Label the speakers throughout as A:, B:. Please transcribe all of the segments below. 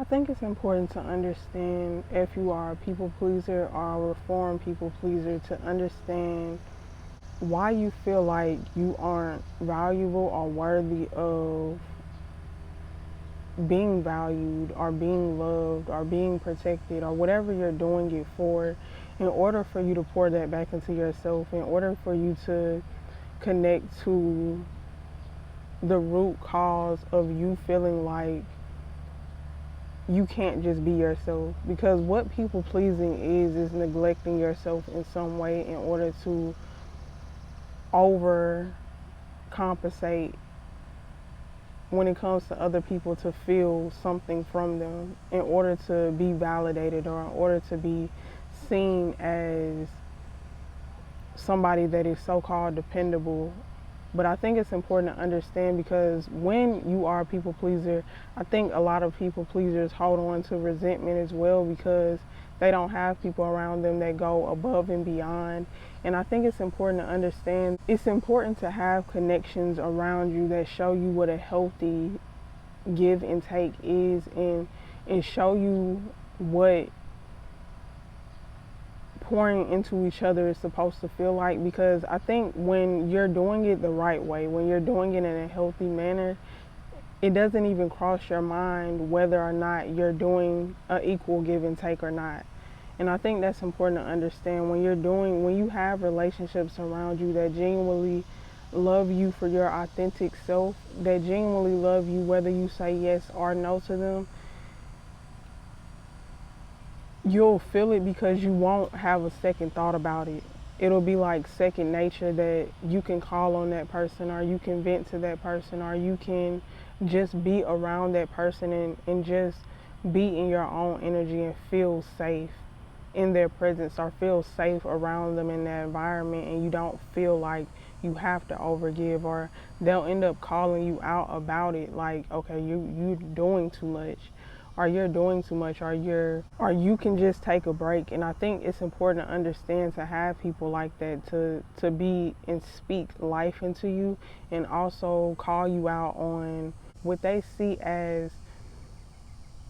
A: I think it's important to understand if you are a people pleaser or a reformed people pleaser, to understand why you feel like you aren't valuable or worthy of being valued or being loved or being protected or whatever you're doing it for, in order for you to pour that back into yourself, in order for you to connect to the root cause of you feeling like you can't just be yourself. Because what people pleasing is neglecting yourself in some way in order to overcompensate when it comes to other people, to feel something from them, in order to be validated or in order to be seen as somebody that is so-called dependable. But I think it's important to understand, because when you are a people pleaser, I think a lot of people pleasers hold on to resentment as well, because they don't have people around them that go above and beyond. And I think it's important to understand, it's important to have connections around you that show you what a healthy give and take is, and show you what pouring into each other is supposed to feel like. Because I think when you're doing it the right way, when you're doing it in a healthy manner, it doesn't even cross your mind whether or not you're doing an equal give and take or not. And I think that's important to understand. When you have relationships around you that genuinely love you for your authentic self, that genuinely love you whether you say yes or no to them, you'll feel it, because you won't have a second thought about it. It'll be like second nature, that you can call on that person, or you can vent to that person, or you can just be around that person, and just be in your own energy and feel safe in their presence, or feel safe around them in that environment, and you don't feel like you have to overgive, or they'll end up calling you out about it, like, okay, you're doing too much, or you're doing too much, or you can just take a break. And I think it's important to understand, to have people like that to be and speak life into you, and also call you out on what they see as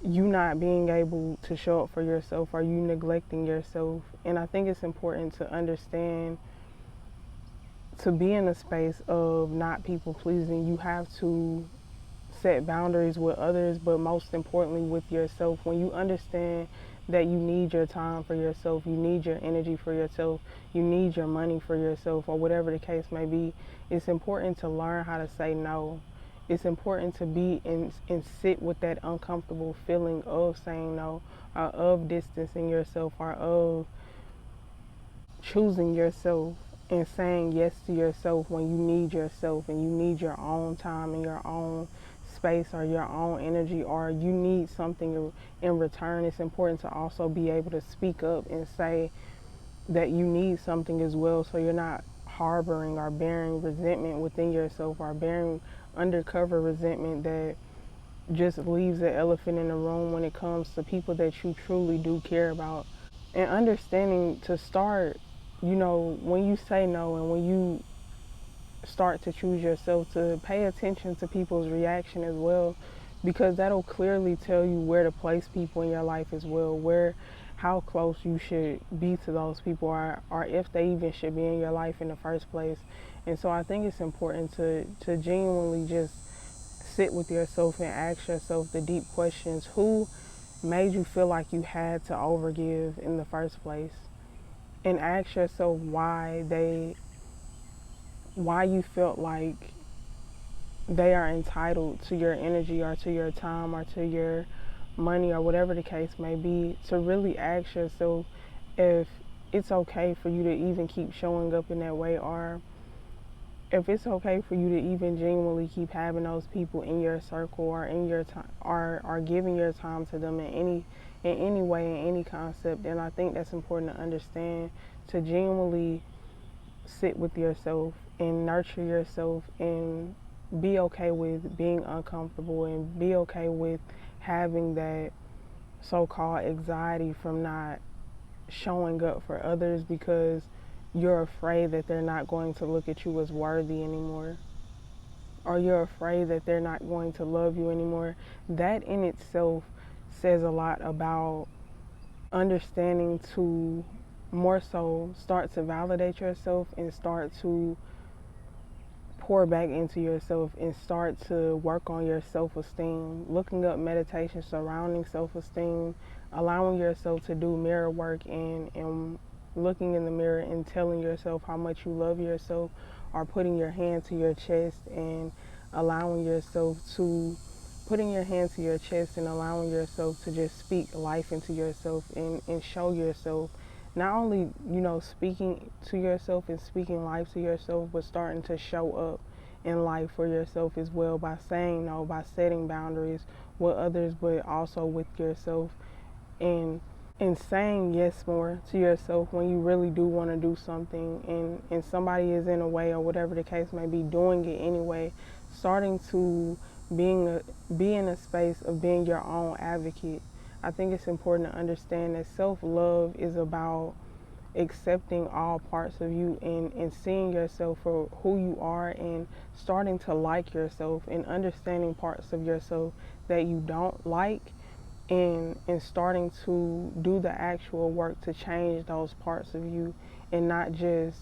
A: you not being able to show up for yourself, or you neglecting yourself. And I think it's important to understand, to be in a space of not people pleasing, you have to set boundaries with others, but most importantly with yourself. When you understand that you need your time for yourself, you need your energy for yourself, you need your money for yourself, or whatever the case may be, it's important to learn how to say no. It's important to be and sit with that uncomfortable feeling of saying no, or of distancing yourself, or of choosing yourself and saying yes to yourself when you need yourself, and you need your own time and your own space, or your own energy, or you need something in return. It's important to also be able to speak up and say that you need something as well, so you're not harboring or bearing resentment within yourself, or bearing undercover resentment that just leaves the elephant in the room when it comes to people that you truly do care about. And understanding to start, when you say no, and when you start to choose yourself, to pay attention to people's reaction as well, because that'll clearly tell you where to place people in your life as well, how close you should be to those people, or if they even should be in your life in the first place. And so I think it's important to genuinely just sit with yourself and ask yourself the deep questions. Who made you feel like you had to overgive in the first place? And ask yourself why you felt like they are entitled to your energy, or to your time, or to your money, or whatever the case may be. To really ask yourself if it's okay for you to even keep showing up in that way, or if it's okay for you to even genuinely keep having those people in your circle, or in your time, or giving your time to them in any way, in any concept. And I think that's important to understand, to genuinely sit with yourself and nurture yourself, and be okay with being uncomfortable, and be okay with having that so-called anxiety from not showing up for others, because you're afraid that they're not going to look at you as worthy anymore, or you're afraid that they're not going to love you anymore. That in itself says a lot about understanding to more so start to validate yourself and start to pour back into yourself and start to work on your self-esteem, looking up meditation surrounding self-esteem, allowing yourself to do mirror work and looking in the mirror and telling yourself how much you love yourself, or putting your hand to your chest and allowing yourself to putting your hand to your chest and allowing yourself to just speak life into yourself and show yourself not only, speaking to yourself and speaking life to yourself, but starting to show up in life for yourself as well by saying no, by setting boundaries with others, but also with yourself, and saying yes more to yourself when you really do want to do something and somebody is in a way or whatever the case may be, doing it anyway, starting to be in a space of being your own advocate. I think it's important to understand that self-love is about accepting all parts of you and seeing yourself for who you are and starting to like yourself and understanding parts of yourself that you don't like, and starting to do the actual work to change those parts of you, and not just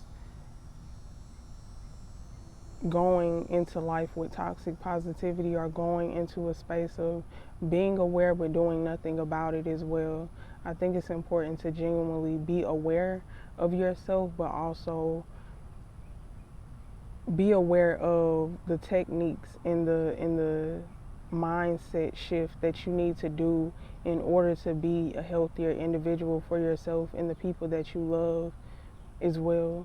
A: going into life with toxic positivity or going into a space of being aware but doing nothing about it as well. I think it's important to genuinely be aware of yourself, but also be aware of the techniques and the mindset shift that you need to do in order to be a healthier individual for yourself and the people that you love as well.